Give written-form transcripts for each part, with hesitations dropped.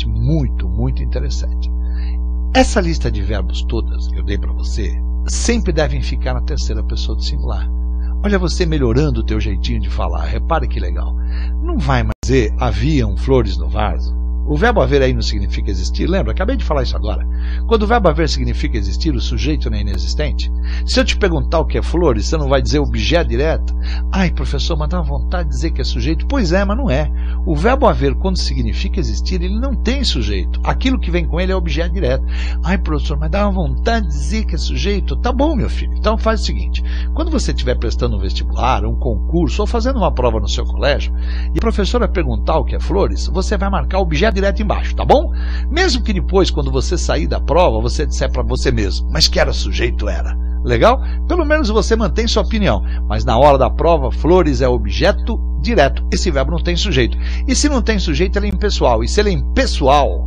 interessante, muito, muito interessante. Essa lista de verbos todas que eu dei para você, sempre devem ficar na terceira pessoa do singular. Olha você melhorando o teu jeitinho de falar, repare que legal. Não vai mais dizer, haviam flores no vaso. O verbo haver aí não significa existir, lembra? Acabei de falar isso agora. Quando o verbo haver significa existir, o sujeito não é inexistente. Se eu te perguntar o que é flores, você não vai dizer objeto direto? Ai, professor, mas dá vontade de dizer que é sujeito. Pois é, mas não é. O verbo haver, quando significa existir, ele não tem sujeito. Aquilo que vem com ele é objeto direto. Ai, professor, mas dá vontade de dizer que é sujeito. Tá bom, meu filho. Então faz o seguinte. Quando você estiver prestando um vestibular, um concurso, ou fazendo uma prova no seu colégio, e a professora perguntar o que é flores, você vai marcar objeto direto embaixo, tá bom? Mesmo que depois, quando você sair da prova, você disser para você mesmo, mas que era sujeito, era. Legal? Pelo menos você mantém sua opinião. Mas na hora da prova, flores é objeto direto. Esse verbo não tem sujeito. E se não tem sujeito, ele é impessoal. E se ele é impessoal,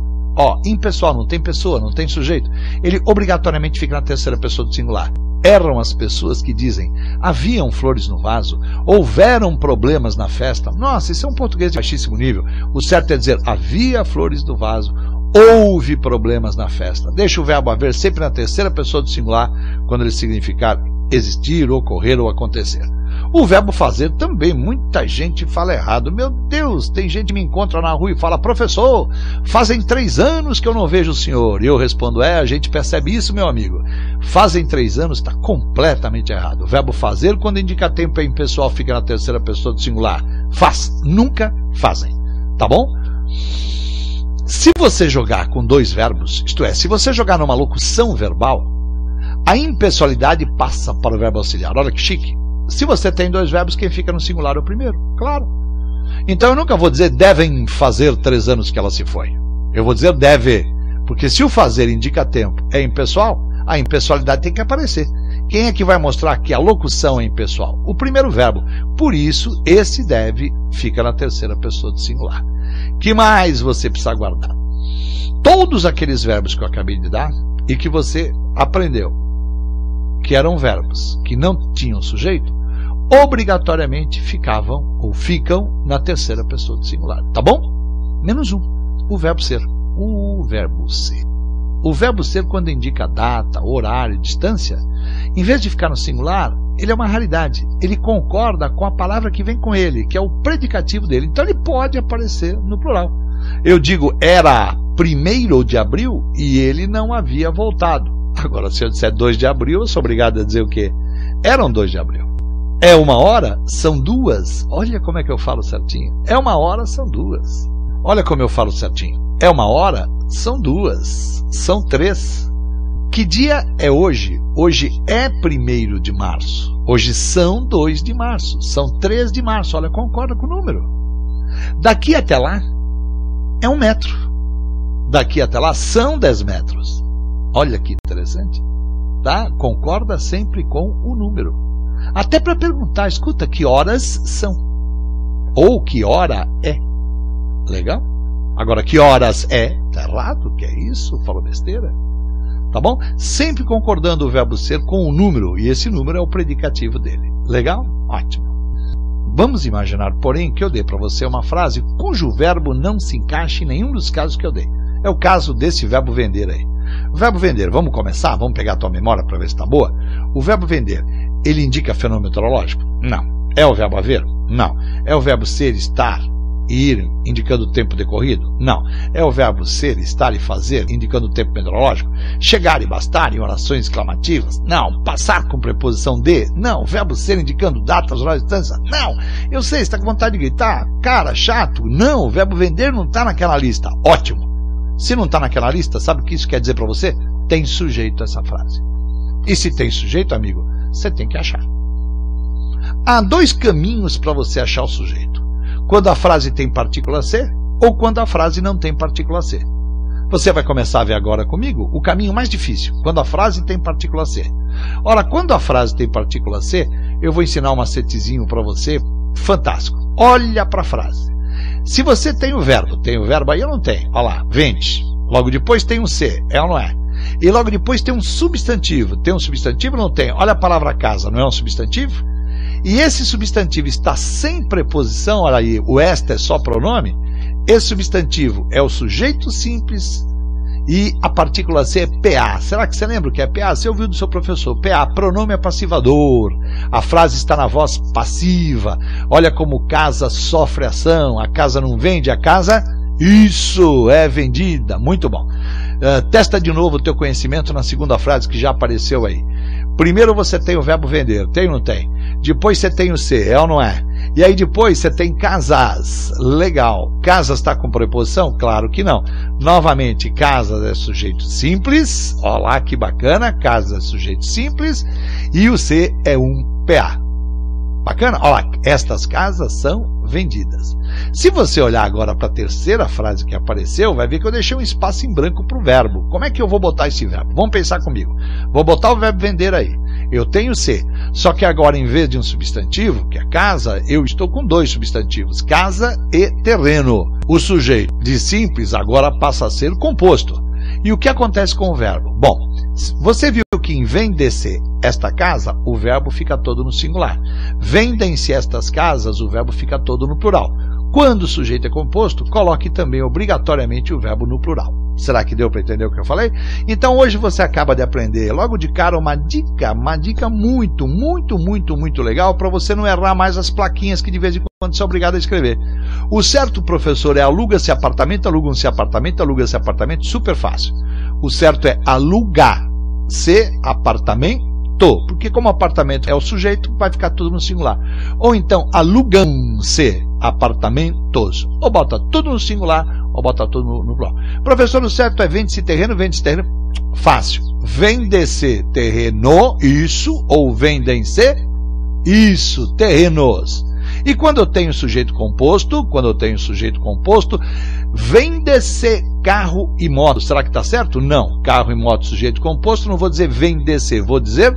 impessoal, não tem pessoa, não tem sujeito, ele obrigatoriamente fica na terceira pessoa do singular. Erram as pessoas que dizem, haviam flores no vaso, houveram problemas na festa. Nossa, isso é um português de baixíssimo nível. O certo é dizer, havia flores no vaso, houve problemas na festa. Deixa o verbo haver sempre na terceira pessoa do singular, quando ele significar existir, ocorrer ou acontecer. O verbo fazer também, muita gente fala errado. Meu Deus, tem gente que me encontra na rua e fala, professor, fazem 3 anos que eu não vejo o senhor. E eu respondo, a gente percebe isso, meu amigo. Fazem 3 anos, está completamente errado. O verbo fazer, quando indica tempo é impessoal, fica na terceira pessoa do singular. Faz, nunca fazem. Tá bom? Se você jogar com 2 verbos, isto é, se você jogar numa locução verbal, a impessoalidade passa para o verbo auxiliar. Olha que chique. Se você tem 2 verbos, quem fica no singular é o primeiro, claro. Então eu nunca vou dizer devem fazer 3 anos que ela se foi. Eu vou dizer deve, porque se o fazer indica tempo é impessoal, a impessoalidade tem que aparecer. Quem é que vai mostrar que a locução é impessoal? O primeiro verbo. Por isso, esse deve fica na terceira pessoa do singular. Que mais você precisa guardar? Todos aqueles verbos que eu acabei de dar e que você aprendeu, que eram verbos que não tinham sujeito, obrigatoriamente ficavam ou ficam na terceira pessoa do singular. Tá bom? Menos um. O verbo ser. O verbo ser. O verbo ser, quando indica data, horário, distância, em vez de ficar no singular, ele é uma raridade. Ele concorda com a palavra que vem com ele, que é o predicativo dele. Então ele pode aparecer no plural. Eu digo, era 1º de abril e ele não havia voltado. Agora, se eu disser 2 de abril, eu sou obrigado a dizer o quê? Eram 2 de abril. É 1 hora? São 2. Olha como é que eu falo certinho. É 1 hora? São 2. Olha como eu falo certinho. É 1 hora? São 2. São 3. Que dia é hoje? Hoje é 1º de março. Hoje são 2 de março. São 3 de março. Olha, concorda com o número. Daqui até lá é 1 metro. Daqui até lá são 10 metros. Olha que interessante. Tá? Concorda sempre com o número. Até para perguntar, escuta, que horas são? Ou que hora é? Legal? Agora, que horas é? Tá errado? Que é isso? Falou besteira? Tá bom? Sempre concordando o verbo ser com o número, e esse número é o predicativo dele. Legal? Ótimo. Vamos imaginar, porém, que eu dei para você uma frase cujo verbo não se encaixa em nenhum dos casos que eu dei. É o caso desse verbo vender aí. O verbo vender, vamos começar? Vamos pegar a tua memória para ver se está boa? O verbo vender, ele indica fenômeno meteorológico? Não. É o verbo haver? Não. É o verbo ser, estar e ir, indicando o tempo decorrido? Não. É o verbo ser, estar e fazer, indicando o tempo meteorológico? Chegar e bastar em orações exclamativas? Não. Passar com preposição de? Não. O verbo ser indicando datas, horários, distância? Não. Eu sei, você está com vontade de gritar? Cara, chato? Não. O verbo vender não está naquela lista. Ótimo. Se não está naquela lista, sabe o que isso quer dizer para você? Tem sujeito essa frase. E se tem sujeito, amigo, você tem que achar. Há 2 caminhos para você achar o sujeito. Quando a frase tem partícula C ou quando a frase não tem partícula C. Você vai começar a ver agora comigo o caminho mais difícil, quando a frase tem partícula C. Ora, quando a frase tem partícula C, eu vou ensinar um macetezinho para você fantástico. Olha para a frase. Se você tem o verbo aí ou não tem? Olha lá, vende. Logo depois tem um C, é ou não é? E logo depois tem um substantivo. Tem um substantivo ou não tem? Olha a palavra casa, não é um substantivo? E esse substantivo está sem preposição, olha aí, o esta é só pronome. esse substantivo é o sujeito simples e a partícula C é PA. Será que você lembra o que é PA? Você ouviu do seu professor. PA, pronome passivador. A frase está na voz passiva. Olha como casa sofre ação. A casa não vende, a casa, isso, é vendida. Muito bom. Testa de novo o teu conhecimento na segunda frase que já apareceu aí. Primeiro você tem o verbo vender, tem ou não tem? Depois você tem o ser, é ou não é? E aí depois você tem casas, legal. Casas está com preposição? Claro que não. Novamente, casas é sujeito simples, olha lá que bacana, casas é sujeito simples, e o ser é um PA. Bacana? Olha lá, estas casas são vendidas. Se você olhar agora para a terceira frase que apareceu, vai ver que eu deixei um espaço em branco para o verbo. Como é que eu vou botar esse verbo? Vamos pensar comigo. Vou botar o verbo vender aí. Eu tenho ser, só que agora em vez de um substantivo, que é casa, eu estou com dois substantivos, casa e terreno. O sujeito de simples agora passa a ser composto. E o que acontece com o verbo? Bom, você viu que em vender-se esta casa, o verbo fica todo no singular. Vendem-se estas casas, o verbo fica todo no plural. Quando o sujeito é composto, coloque também obrigatoriamente o verbo no plural. Será que deu para entender o que eu falei? Então hoje você acaba de aprender logo de cara uma dica muito legal para você não errar mais as plaquinhas que de vez em quando você é obrigado a escrever. O certo, professor, é aluga-se apartamento, alugam-se apartamento, aluga-se apartamento, super fácil. O certo é alugar-se apartamento, porque como apartamento é o sujeito, vai ficar tudo no singular. Ou então alugam-se apartamentos. Ou bota tudo no singular, ou bota tudo no plural. Professor, o certo é vende-se terreno, fácil. Vende-se terreno, isso, ou vendem-se, isso, terrenos. E quando eu tenho sujeito composto, vende-se carro e moto. Será que está certo? Não. Carro e moto, sujeito composto, não vou dizer vende-se, vou dizer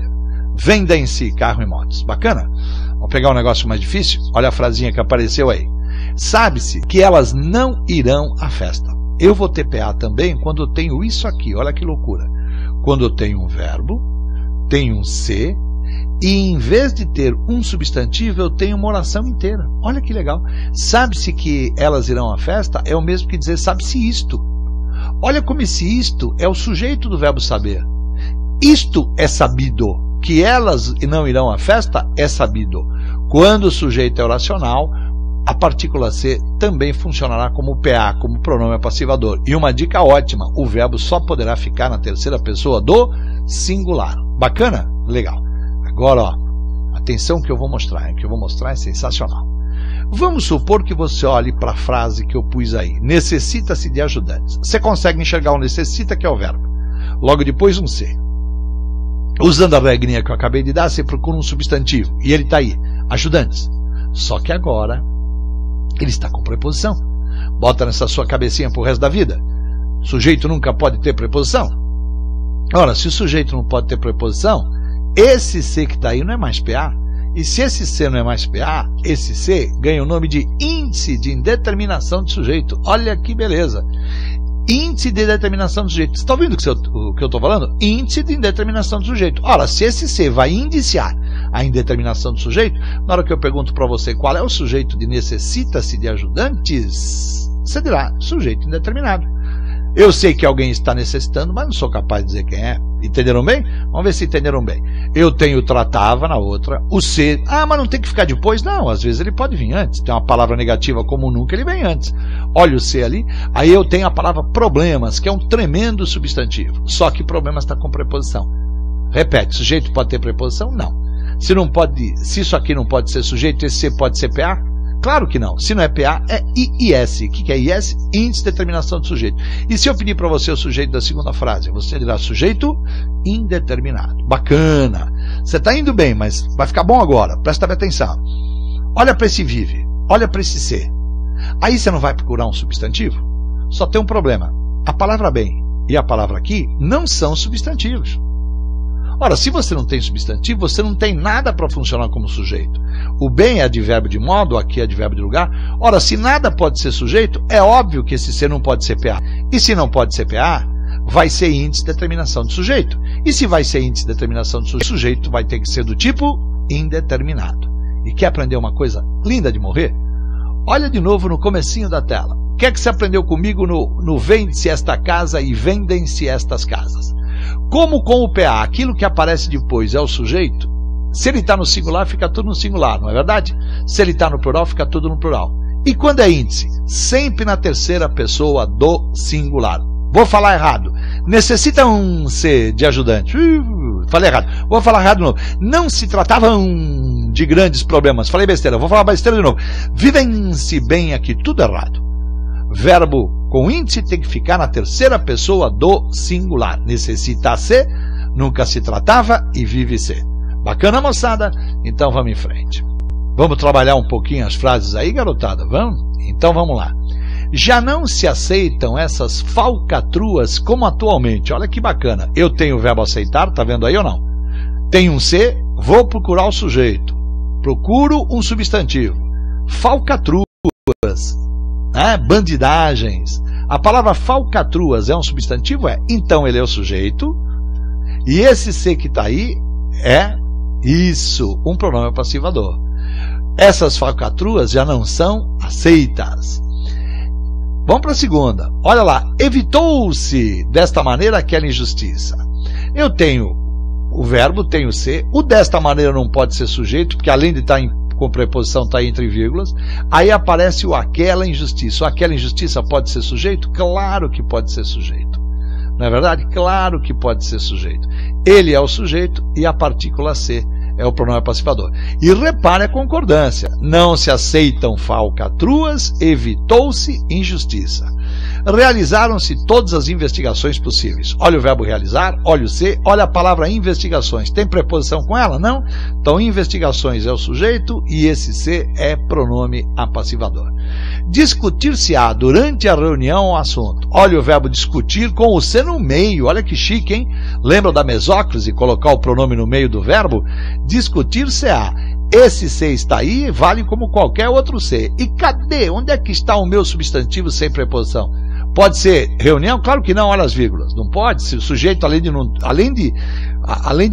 vendem-se carro e motos. Bacana? Vamos pegar um negócio mais difícil? Olha a frasinha que apareceu aí. Sabe-se que elas não irão à festa. Eu vou ter PA também quando eu tenho isso aqui. Olha que loucura. Quando eu tenho um verbo, tenho um ser, e em vez de ter um substantivo, eu tenho uma oração inteira. Olha que legal. Sabe-se que elas irão à festa é o mesmo que dizer sabe-se isto. Olha como esse isto é o sujeito do verbo saber. Isto é sabido. Que elas não irão à festa é sabido. Quando o sujeito é oracional, a partícula C também funcionará como PA, como pronome passivador. E uma dica ótima, o verbo só poderá ficar na terceira pessoa do singular. Bacana? Legal. Agora, ó, atenção que eu vou mostrar. O que eu vou mostrar é sensacional. Vamos supor que você olhe para a frase que eu pus aí. Necessita-se de ajudantes. Você consegue enxergar o necessita, que é o verbo. Logo depois um ser. Usando a regrinha que eu acabei de dar, você procura um substantivo. E ele está aí. Ajudantes. Só que agora ele está com preposição. Bota nessa sua cabecinha pro resto da vida. Sujeito nunca pode ter preposição. Ora, se o sujeito não pode ter preposição, esse C que está aí não é mais PA. E se esse C não é mais PA, esse C ganha o nome de índice de indeterminação de sujeito. Olha que beleza. Índice de determinação do sujeito. Você está ouvindo o que eu estou falando? Índice de indeterminação do sujeito. Ora, se esse C vai indiciar a indeterminação do sujeito, na hora que eu pergunto para você qual é o sujeito de necessita-se de ajudantes, você dirá sujeito indeterminado. Eu sei que alguém está necessitando, mas não sou capaz de dizer quem é. Entenderam bem? Vamos ver se entenderam bem. Eu tenho tratava na outra, o ser. Ah, mas não tem que ficar depois? Não, às vezes ele pode vir antes. Tem uma palavra negativa como nunca, ele vem antes. Olha o ser ali. Aí eu tenho a palavra problemas, que é um tremendo substantivo. Só que problemas está com preposição. Repete, sujeito pode ter preposição? Não. Se isso aqui não pode ser sujeito, esse ser pode ser PA? Claro que não. Se não é PA, é IS. O que é IS? Índice de determinação do sujeito. E se eu pedir para você o sujeito da segunda frase? Você dirá sujeito indeterminado. Bacana. Você está indo bem, mas vai ficar bom agora. Presta atenção. Olha para esse vive. Olha para esse ser. Aí você não vai procurar um substantivo? Só tem um problema. A palavra bem e a palavra aqui não são substantivos. Ora, se você não tem substantivo, você não tem nada para funcionar como sujeito. O bem é advérbio de modo, aqui é advérbio de lugar. Ora, se nada pode ser sujeito, é óbvio que esse ser não pode ser PA. E se não pode ser PA, vai ser índice de determinação de sujeito. E se vai ser índice de determinação de sujeito, vai ter que ser do tipo indeterminado. E quer aprender uma coisa linda de morrer? Olha de novo no comecinho da tela. que é que você aprendeu comigo no vende-se esta casa e vendem-se estas casas? Como com o PA, aquilo que aparece depois é o sujeito, se ele está no singular, fica tudo no singular, não é verdade? Se ele está no plural, fica tudo no plural. E quando é índice? Sempre na terceira pessoa do singular. Vou falar errado. Necessita um ser de ajudante. Falei errado. Vou falar errado de novo. Não se tratavam de grandes problemas. Falei besteira. Vou falar besteira de novo. Vivem-se bem aqui. Tudo errado. Verbo com índice tem que ficar na terceira pessoa do singular. Necessita ser, nunca se tratava e vive ser. Bacana, moçada? Então vamos em frente. Vamos trabalhar um pouquinho as frases aí, garotada? Vamos? Então vamos lá. Já não se aceitam essas falcatruas como atualmente. Olha que bacana. Eu tenho o verbo aceitar, tá vendo aí ou não? Tenho um ser, vou procurar o sujeito. Procuro um substantivo. Falcatruas, né? Bandidagens. A palavra falcatruas é um substantivo? É. Então ele é o sujeito. E esse ser que está aí é isso, um pronome passivador. Essas falcatruas já não são aceitas. Vamos para a segunda. Olha lá. Evitou-se desta maneira aquela injustiça. Eu tenho o verbo, tenho ser. O desta maneira não pode ser sujeito, porque além de estar com preposição, está entre vírgulas. Aí aparece o aquela injustiça. O aquela injustiça pode ser sujeito? Claro que pode ser sujeito. Não é verdade? Claro que pode ser sujeito. Ele é o sujeito e a partícula ser é o pronome passivador. E repare a concordância. Não se aceitam falcatruas, evitou-se injustiça. Realizaram-se todas as investigações possíveis. Olha o verbo realizar, olha o ser, olha a palavra investigações. Tem preposição com ela? Não? Então, investigações é o sujeito e esse ser é pronome apassivador. Discutir-se-á durante a reunião o assunto. Olha o verbo discutir com o ser no meio. Olha que chique, hein? Lembra da mesóclise, colocar o pronome no meio do verbo? Discutir-se-á. Esse ser está aí, vale como qualquer outro ser. E cadê? Onde é que está o meu substantivo sem preposição? Pode ser reunião? Claro que não, olha as vírgulas. Não pode. Se o sujeito, além de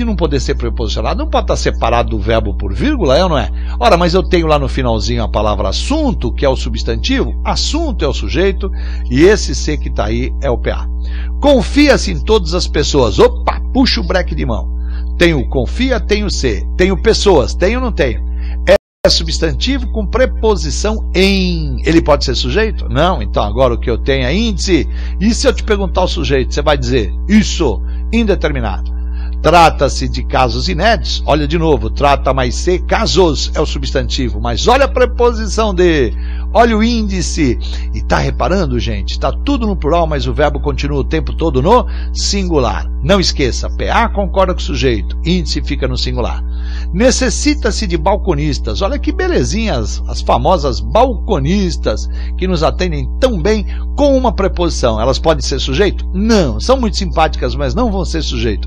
não poder ser preposicionado, não pode estar separado do verbo por vírgula, é ou não é? Ora, mas eu tenho lá no finalzinho a palavra assunto, que é o substantivo. Assunto é o sujeito e esse ser que está aí é o PA. Confia-se em todas as pessoas. Opa, puxa o breque de mão. Tenho confia, tenho ser. Tenho pessoas, tenho ou não tenho? É substantivo com preposição em. Ele pode ser sujeito? Não. Então agora o que eu tenho é índice. E se eu te perguntar o sujeito, você vai dizer isso, indeterminado. Trata-se de casos inéditos. Olha de novo, trata mais ser, casos é o substantivo. Mas olha a preposição de. Olha o índice. E está reparando, gente? Está tudo no plural, mas o verbo continua o tempo todo no singular. Não esqueça, PA concorda com o sujeito, índice fica no singular. Necessita-se de balconistas. Olha que belezinhas, as famosas balconistas que nos atendem tão bem com uma preposição. Elas podem ser sujeito? Não, são muito simpáticas, mas não vão ser sujeito.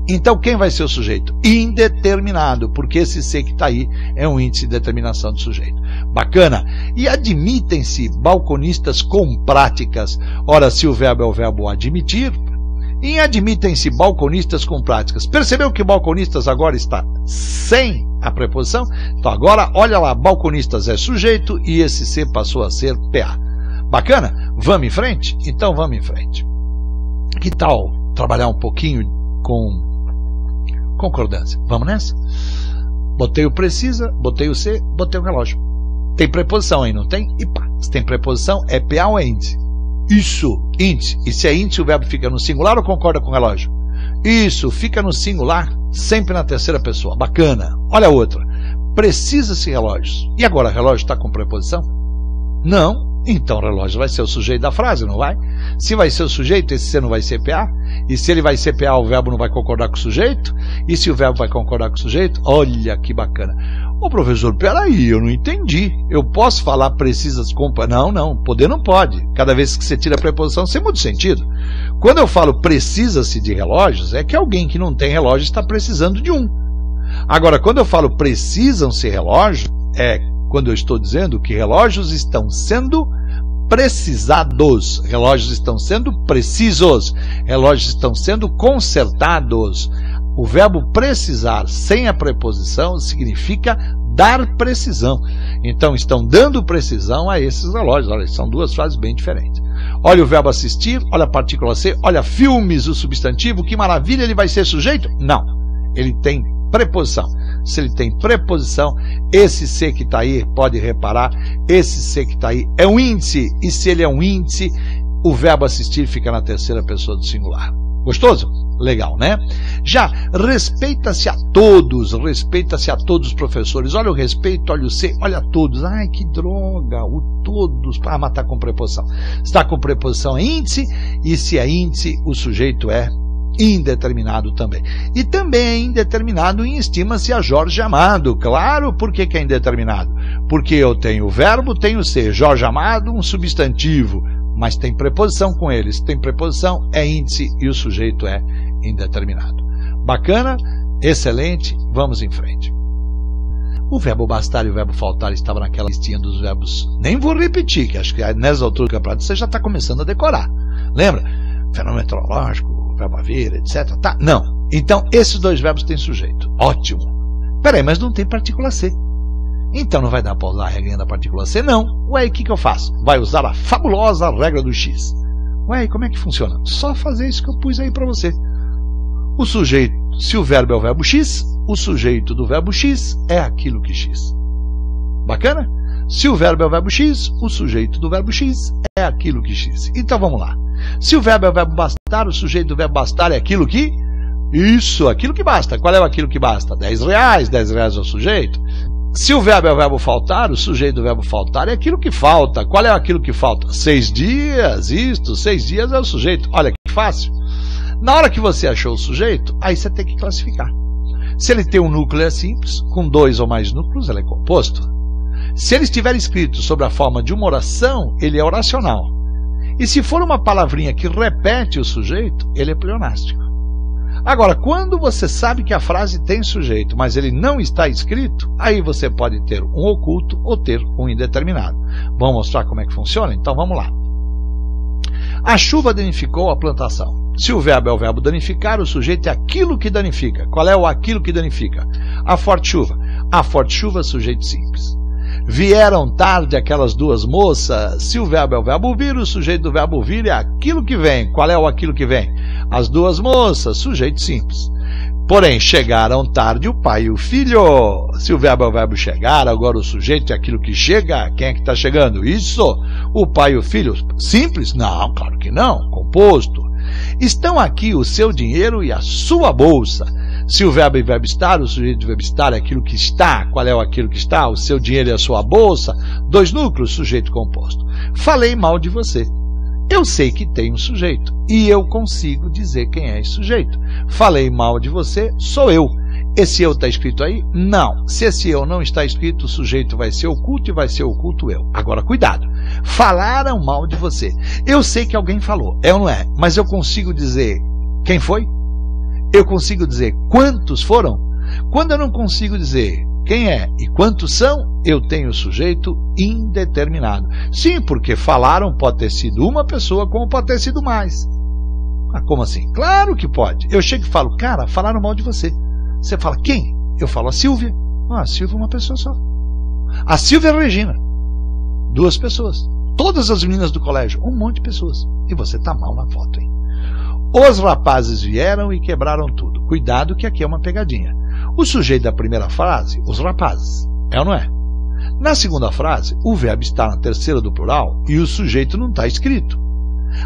Então quem vai ser o sujeito? Indeterminado, porque esse ser que está aí é um índice de determinação do sujeito. Bacana. E admitem-se balconistas com práticas. Ora, se o verbo é o verbo admitir, e admitem-se balconistas com práticas. Percebeu que balconistas agora está sem a preposição? Então agora, olha lá, balconistas é sujeito e esse ser passou a ser PA. Bacana? Vamos em frente? Então vamos em frente. Que tal trabalhar um pouquinho com concordância? Vamos nessa? Botei o precisa, botei o ser, botei o relógio. Tem preposição aí, não tem? E pá, se tem preposição, é PA ou é índice? Isso, índice. E se é índice, o verbo fica no singular ou concorda com o relógio? Isso, fica no singular, sempre na terceira pessoa. Bacana. Olha a outra. Precisa-se relógios. E agora, relógio está com preposição? Não. Então, relógio vai ser o sujeito da frase, não vai? Se vai ser o sujeito, esse ser não vai ser PA. E se ele vai ser PA, o verbo não vai concordar com o sujeito. E se o verbo vai concordar com o sujeito, olha que bacana. Ô professor, peraí, eu não entendi. Eu posso falar precisa se comprar? Não, poder não pode. Cada vez que você tira a preposição, você muda o sentido. Quando eu falo precisa-se de relógios, é que alguém que não tem relógio está precisando de um. Agora, quando eu falo precisam-se relógios, é quando eu estou dizendo que relógios estão sendo precisados, relógios estão sendo precisos, relógios estão sendo consertados. O verbo precisar sem a preposição significa dar precisão. Então estão dando precisão a esses relógios. Olha, são duas frases bem diferentes. Olha o verbo assistir, olha a partícula ser, olha filmes, o substantivo, que maravilha, ele vai ser sujeito? Não, ele tem preposição. Se ele tem preposição, esse ser que está aí, pode reparar, esse ser que está aí é um índice, e se ele é um índice, o verbo assistir fica na terceira pessoa do singular. Gostoso? Legal, né? Já, respeita-se a todos os professores. Olha o respeito, olha o ser, olha todos. Ai, que droga, o todos. Ah, mas está com preposição. Está com preposição é índice, e se é índice, o sujeito é indeterminado também. E também é indeterminado em estima-se a Jorge Amado. Claro, por que é indeterminado? Porque eu tenho o verbo, tenho o ser. Jorge Amado, um substantivo, mas tem preposição com ele. Se tem preposição, é índice e o sujeito é indeterminado. Bacana? Excelente. Vamos em frente. O verbo bastar e o verbo faltar estavam naquela listinha dos verbos. Nem vou repetir, que acho que nessa altura do campeonato você já está começando a decorar. Lembra? Fenômeno meteorológico, verbo haver, etc. Tá? Não. Então, esses dois verbos têm sujeito. Ótimo. Peraí, mas não tem partícula C. Então não vai dar para usar a regrinha da partícula C? Não. Ué, o que eu faço? Vai usar a fabulosa regra do X. Ué, como é que funciona? Só fazer isso que eu pus aí para você. O sujeito, se o verbo é o verbo X, o sujeito do verbo X é aquilo que X. Bacana? Se o verbo é o verbo X, o sujeito do verbo X é aquilo que X. Então vamos lá. Se o verbo é o verbo bastar, o sujeito do verbo bastar é aquilo que... Isso, aquilo que basta. Qual é o aquilo que basta? R$10, R$10 é o sujeito. Se o verbo é o verbo faltar, o sujeito do verbo faltar é aquilo que falta. Qual é aquilo que falta? 6 dias, 6 dias é o sujeito. Olha que fácil. Na hora que você achou o sujeito, aí você tem que classificar. Se ele tem um núcleo é simples, com 2 ou mais núcleos ele é composto. Se ele estiver escrito sobre a forma de uma oração, ele é oracional. E se for uma palavrinha que repete o sujeito, ele é pleonástico. Agora, quando você sabe que a frase tem sujeito, mas ele não está escrito, aí você pode ter um oculto ou ter um indeterminado. Vamos mostrar como é que funciona? Então vamos lá. A chuva danificou a plantação. Se o verbo é o verbo danificar, o sujeito é aquilo que danifica. Qual é o aquilo que danifica? A forte chuva. A forte chuva, sujeito simples. Vieram tarde aquelas duas moças. Se o verbo é o verbo vir, o sujeito do verbo vir é aquilo que vem. Qual é o aquilo que vem? As duas moças, sujeito simples. Porém, chegaram tarde o pai e o filho. Se o verbo é o verbo chegar, agora o sujeito é aquilo que chega. Quem é que está chegando? Isso, o pai e o filho. Simples? Não, claro que não. Composto. Estão aqui o seu dinheiro e a sua bolsa. Se o verbo é verbo estar, o sujeito do verbo estar é aquilo que está. Qual é o aquilo que está? O seu dinheiro e a sua bolsa. 2 núcleos, sujeito composto. Falei mal de você. Eu sei que tem um sujeito e eu consigo dizer quem é esse sujeito. Falei mal de você, sou eu. Esse eu está escrito aí? Não. Se esse eu não está escrito, o sujeito vai ser oculto e vai ser oculto eu. Agora, cuidado. Falaram mal de você. Eu sei que alguém falou, é ou não é? Mas eu consigo dizer quem foi? Eu consigo dizer quantos foram? Quando eu não consigo dizer quem é e quantos são, eu tenho o sujeito indeterminado. Sim, porque falaram pode ter sido uma pessoa, como pode ter sido mais. Ah, como assim? Claro que pode. Eu chego e falo, cara, falaram mal de você. Você fala, quem? Eu falo, a Silvia. Ah, a Silvia é uma pessoa só. A Silvia e a Regina. 2 pessoas. Todas as meninas do colégio. Um monte de pessoas. E você tá mal na foto, hein? Os rapazes vieram e quebraram tudo. Cuidado que aqui é uma pegadinha. O sujeito da primeira frase, os rapazes. É ou não é? Na segunda frase, o verbo está na terceira do plural e o sujeito não está escrito.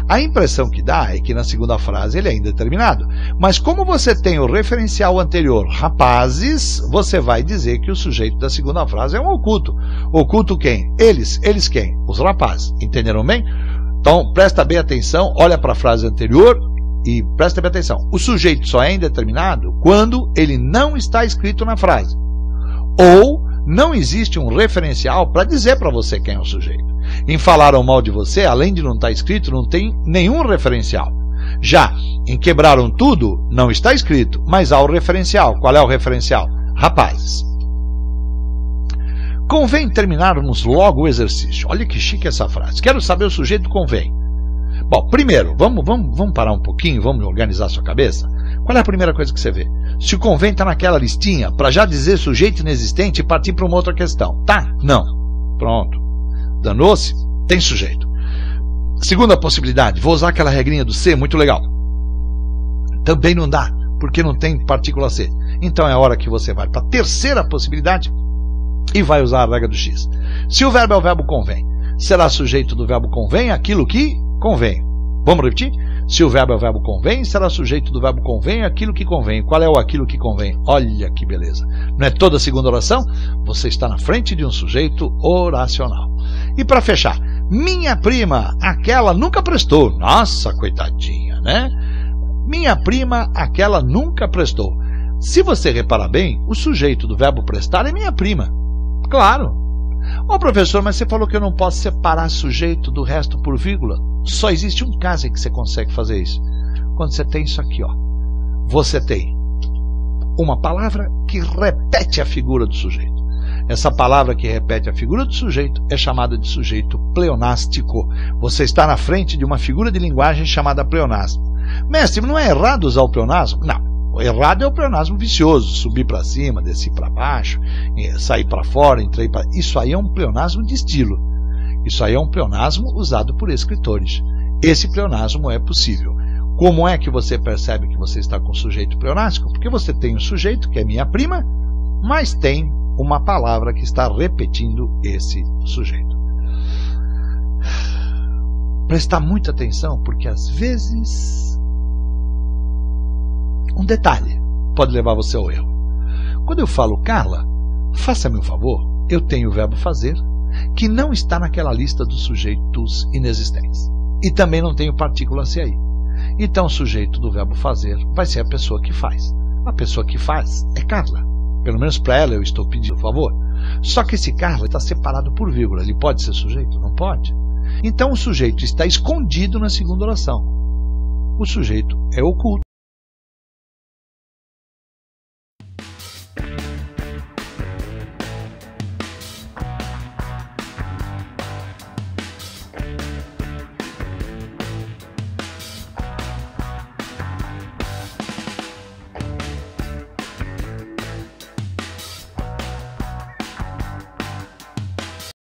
A impressão que dá é que na segunda frase ele é indeterminado. Mas como você tem o referencial anterior, rapazes, você vai dizer que o sujeito da segunda frase é um oculto. Oculto quem? Eles. Eles quem? Os rapazes. Entenderam bem? Então, presta bem atenção, olha para a frase anterior e presta bem atenção. O sujeito só é indeterminado quando ele não está escrito na frase. Ou não existe um referencial para dizer para você quem é o sujeito. Em falaram mal de você, além de não estar escrito, não tem nenhum referencial. Já em quebraram tudo, não está escrito, mas há o referencial. Qual é o referencial? Rapazes. Convém terminarmos logo o exercício. Olha que chique essa frase. Quero saber o sujeito convém. Bom, primeiro, vamos parar um pouquinho, vamos organizar a sua cabeça. Qual é a primeira coisa que você vê? Se o convém está naquela listinha, para já dizer sujeito inexistente e partir para uma outra questão. Tá? Não. Pronto. Danou-se? Tem sujeito. Segunda possibilidade, vou usar aquela regrinha do C, muito legal. Também não dá, porque não tem partícula C. Então é a hora que você vai para a terceira possibilidade e vai usar a regra do X. Se o verbo é o verbo convém, será sujeito do verbo convém aquilo que convém. Vamos repetir? Se o verbo é o verbo convém, será sujeito do verbo convém aquilo que convém. Qual é o aquilo que convém? Olha que beleza. Não é toda a segunda oração? Você está na frente de um sujeito oracional. E para fechar, minha prima, aquela nunca prestou. Nossa, coitadinha, né? Minha prima, aquela nunca prestou. Se você reparar bem, o sujeito do verbo prestar é minha prima. Claro. Ô professor, mas você falou que eu não posso separar sujeito do resto por vírgula. Só existe um caso em que você consegue fazer isso. Quando você tem isso aqui, ó. Você tem uma palavra que repete a figura do sujeito. Essa palavra que repete a figura do sujeito é chamada de sujeito pleonástico. Você está na frente de uma figura de linguagem chamada pleonasmo. Mestre, não é errado usar o pleonasmo? Não. O errado é o pleonasmo vicioso, subir para cima, descer para baixo, sair para fora, entrar para... Isso aí é um pleonasmo de estilo. Isso aí é um pleonasmo usado por escritores. Esse pleonasmo é possível. Como é que você percebe que você está com sujeito pleonástico? Porque você tem um sujeito, que é minha prima, mas tem uma palavra que está repetindo esse sujeito. Prestar muita atenção, porque às vezes um detalhe pode levar você ao erro. Quando eu falo Carla, faça-me um favor, eu tenho o verbo fazer, que não está naquela lista dos sujeitos inexistentes. E também não tenho partícula C aí. Então o sujeito do verbo fazer vai ser a pessoa que faz. A pessoa que faz é Carla. Pelo menos para ela eu estou pedindo um favor. Só que esse Carla está separado por vírgula. Ele pode ser sujeito? Não pode. Então o sujeito está escondido na segunda oração. O sujeito é oculto.